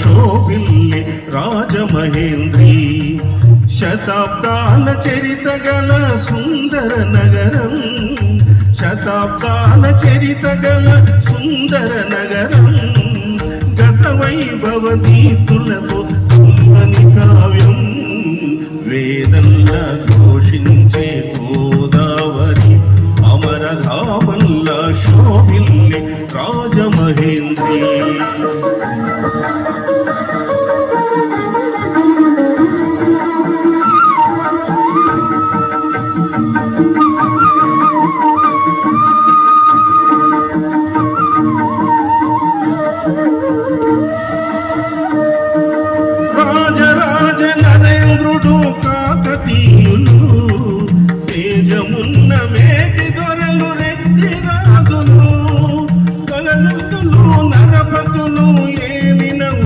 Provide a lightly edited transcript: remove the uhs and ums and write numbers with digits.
శోభిల్లి రాజమహేంద్రి శతాబ్దాల చరిత గల సుందర నగరం శతాబ్దాల చరిత గల సుందర నగరం గత వైభవ దీతులతో కుందని కావ్యం వేదల్లా ఘోషించే గోదావరి అమరధామల్లా శోభిల్లి రాజమహేంద్రి రాజరాజ నరేంద్రుడు కాకతీయ